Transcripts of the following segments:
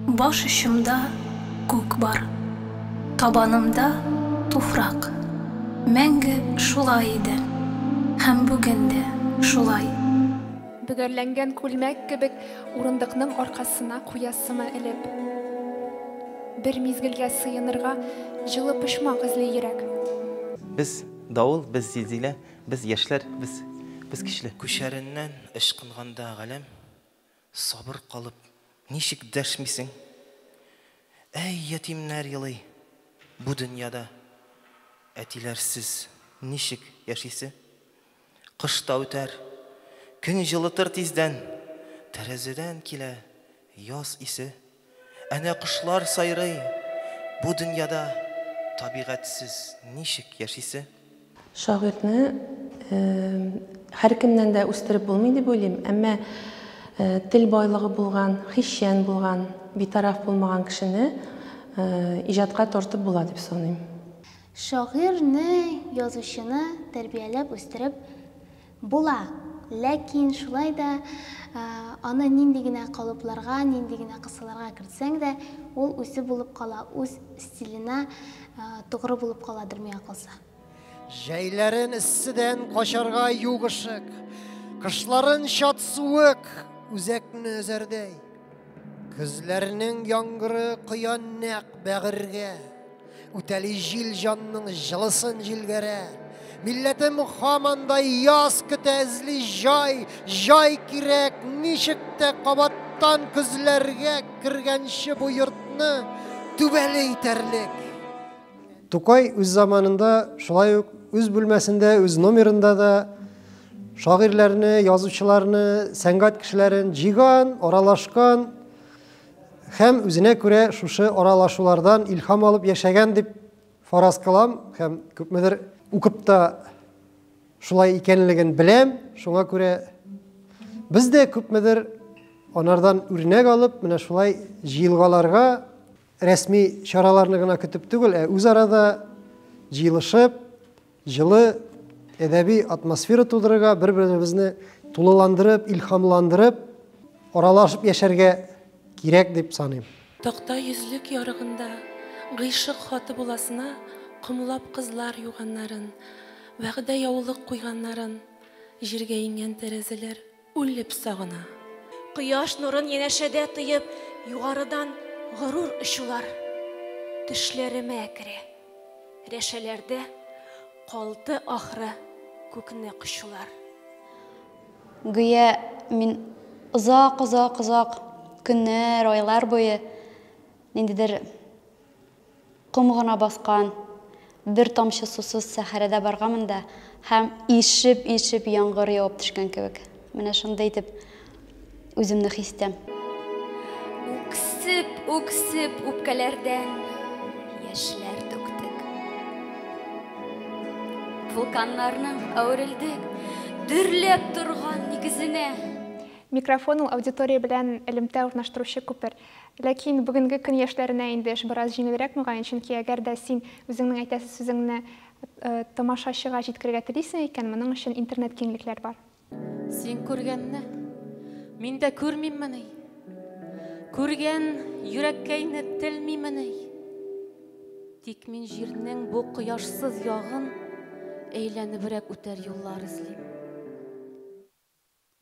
Баш ұшымда көк бар, табанымда туфрак. Мәңгі шулай иде, һәм бүген дә шулай. Бөгәрләнгән күлмәк кебек урындыкның аркасына куясыма элеп. Бер мизгелгә сыйынырга җылы пышмак эзли йөрәк. Без давыл, без зилзилә, без яшьләр, без кишле. Күчәреннән ышкынганда галәм, сабыр калып, ничек дәшмисең? Әй ятимнәр елый, бу дөньяда әтиләрсез ничек яшисе? Кыш та үтәр, көн җылытыр тиздән, тәрәзәдән килә яз исе. Әнә кышлар сайрый, бу дөньяда табигатьсез ничек яшисе? Шагыйрьне һәркемнән дә үстереп булмый дип уйлыйм, әмма тел байлыгы булган, хисчән булган, битараф булмаган кешене иҗатка тартып була дип саныйм. Шагыйрьне, язучыны тәрбияләп үстереп була. Ләкин шулай да аны нинди генә калыпларга, нинди генә кысаларга кертсәң дә, ул үзе булып кала, үз стилена тугры булып каладыр миңа калса. Җәйләрен иссидән качарга югышык, кышларын чат суык, үзәкне өзәрдәй. Күзләрнең яңгыры коян нәк бәгыргә, үтәли җил җанның җылысын җилгәрә. Милләтем хаманда яз көтә эзли җай кирәк, ничек тә кабаттан күзләргә кергәнче бу йортны түбәле итәрлек. Тукай үз заманында, шулай ук үз бүлмәсендә, үз номерында да шагыйрьләрне, язучыларны, сәнгать кешеләрен җыйган, аралашкан һәм үзенә күрә шушы аралашулардан илһам алып яшәгән дип фараз кылам һәм күпмедер укып та шулай икәнлеген беләм. Шуңа күрә без дә күпмедер анардан үрнәк алып, менә шулай җыелгаларга рәсми чараларны гына көтеп түгел, үз арада җыелышып, җылы әдәби атмосфера тудырырга, бер-беребезне тулыландырып, илһамландырып, аралашып яшәргә кирәк дип саныйм. Такта йөзлек ярыгында гыйшык хаты буласына кымлап кызлар юганнарын, вәгъдә яулык куйганнарын, җиргә иңгән тәрәзәләр үлеп сагына. Кояш нурын янәшәдә тоеп, югарыдан горур ышулар. Төшләремә керә. Рәшәләрдә калды ахры күкне кышулар. Гыя мин озак көннәр, айлар буе ниндидер ком гына баскан бер тамчы сусыз сәхәрәдә барганмында һәм ишеп яңгыр явып төшкән кебек. Менә шундай итеп үземне хис итәм. Үксеп үпкәләрдән яшьләр түктек. Вулканнарның әверелдек, дөрләп торган нигезенә. Микрофон ул аудитория белән элемтә урнаштыручы күпер. Ләкин бүгенге көн яшьләренә инде эш бераз җиңелрәк мөгаен, чөнки әгәр дә син үзеңнең әйтәсе сүзеңне тамашачыга җиткерергә телисең икән, моның өчен интернет киңлекләр бар. Син күргәнне мин дә күрмиммени. Күргән йөрәккә инетелмимени. Тик мин җирнең бу кояшсыз ягын әйләнебрәк үтәр юллар эзлим.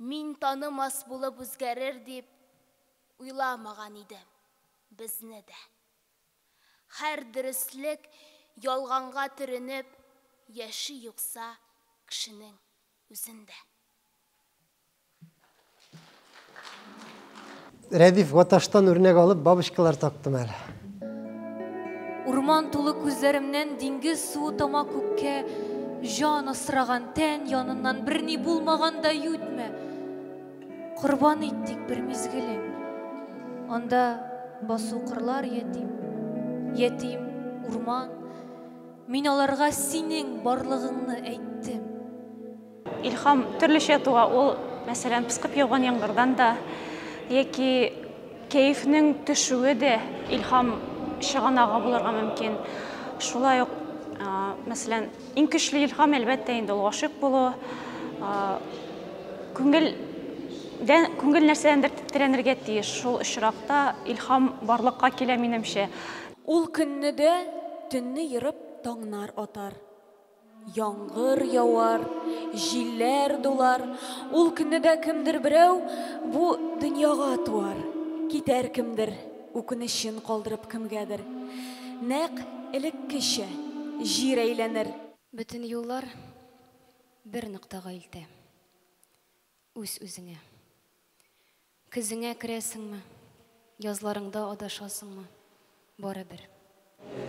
Мин танымас булып үзгәрер дип уйламаган идем безне дә. Һәр дөрестлек ялганга төренеп яши юкса кешенең үзендә. Рәдиф Ваташтан үрнәк алып бабушкалар тактым әле. Урман тулы күзләремнән диңгез суы тама күккә, жан асраган тән яныннан берни булмаганда үтмә. Курбан иттик бер мизгелең. Анда басу кырлар ятим, урман. Мин аларга синең барлыгыңны әйттем. Илһам төрлечә туа, ул мәсәлән пыскып яуган яңгырдан да яки кәефнең төшүе дә илһам чыганага булырга мөмкин. Шулай ук мәсәлән иң көчле илһам әлбәттә инде ул гашыйк булу, күңел күңел нәрсәдәндер тетрәнергә тиеш. Шул очракта илһам барлыкка килә минемчә. Ул көнне дә төнне йырып таңнар атар. Яңгыр яуар, җилләр дулар. Ул көнне дә кемдер берәү бу дөньяга туар. Китәр кемдер, үкенечен калдырып кемгәдер. Нәк элеккечә җир әйләнер. Бөтен юллар бер ноктага илтә. Үз-үзеңә. Көзеңә керәсеңме? Язларыңда адашасыңмы? Барыбер.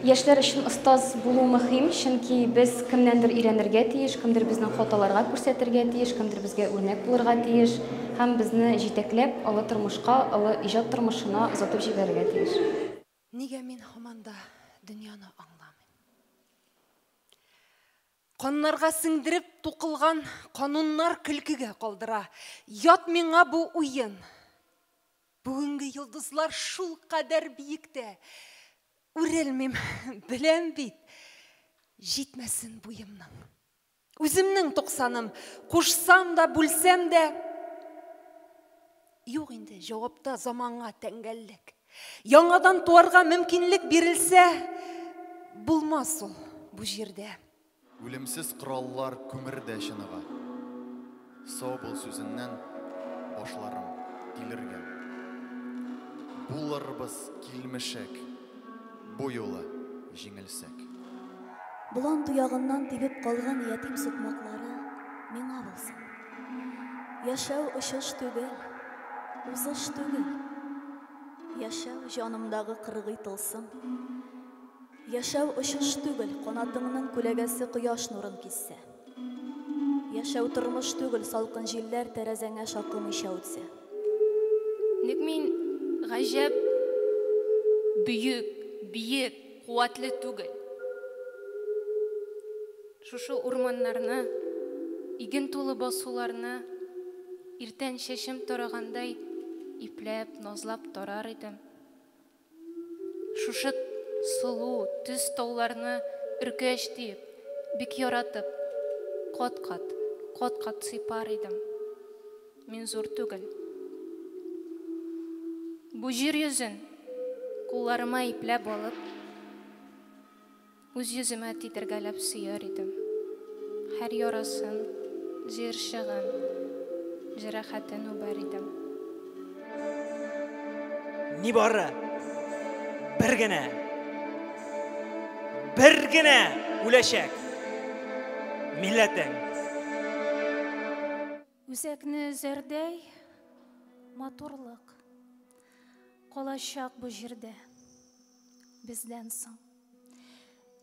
Яшьләр өчен остаз булу мөһим, чөнки без кемнәндер өйрәнергә тиеш, кемдер безнең хаталарга күрсәтергә тиеш, кемдер безгә үрнәк булырга тиеш һәм безне җитәкләп, алы тормышка, алы иҗат тормышына озатып җибәрергә тиеш. Нигә мин һаманда дөньяны аңламыйм? Каннарга сеңдереп тукылган кануннар көлкегә калдыра. Ят миңа бу уен. Бүгенге йолдызлар шул кадәр биектә. Үрелмим, беләм бит. Җитмәсен буемның. Үземнең 90-ым, кушсам да, бүлсәм дә. Юк инде, җавапта заманга тәңгәллек. Яңадан туарга мөмкинлек бирелсә, булмас ул бу җирдә. Үлемсез кораллар күмердә чыныга. Сау бул сүзеннән башларым тилергән. Булырбыз килмешәк, бу юлы җиңелсәк. Булан туягыннан тибеп калган ятим сукмаклары миңа булсын. Яшәү очыш түгел, узыш түгел. Яшәү җанымдагы кыргый тылсым. Яшәү очыш түгел, канатыңның күләгәсе кояш нурын киссе. Яшәү тормыш түгел, салкын җилләр тәрәзәңә шакымыйча үтсә. Ник мин гаҗәп бүйек, куатлы түгел. Шушы урманнарны, иген тулы басуларны иртән чәчем тарагандай ипләп, назлап тарар идем. Шушы сылу, төз тауларны өркәш диеп, бик яратып, кат-кат сыйпар идем. Мин зур түгел. Бу җир йөзен кулларыма ипләп алып, үз йөземә титергәләп сөяр идем. Һәр ярасын, җиршыгын, җәрәхәтен үбәр идем. Ни бары? Бер генә үләчәк. Милләтең. Үзәкне үзәрдәй матурлык калачак бу җирдә бездән соң.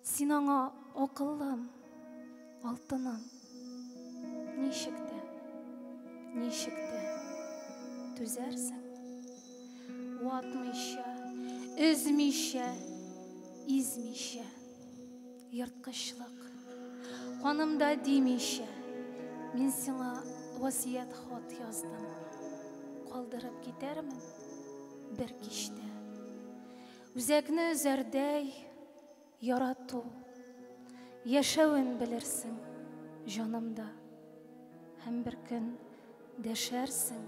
Син аңа акыллым, алтыным. Ничек тә түзәрсең. Ватмыйча, өзмичә, измичә. Йырткычлык. Канымда димичә. Мин сиңа васият хат яздым. Калдырып китәрмен бер кичтә. Үзәкне үзәрдәй ярату. Яшәвен белерсең җанымда. Һәм бер көн дәшәрсең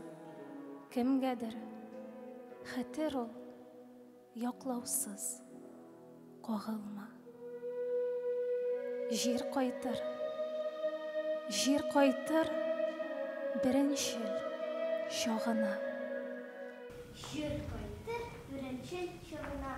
кемгәдер. Хәтер ул яклаусыз кагылма. Җир кайтыр беренчел чагына. Җир кайтыр беренчел чагына.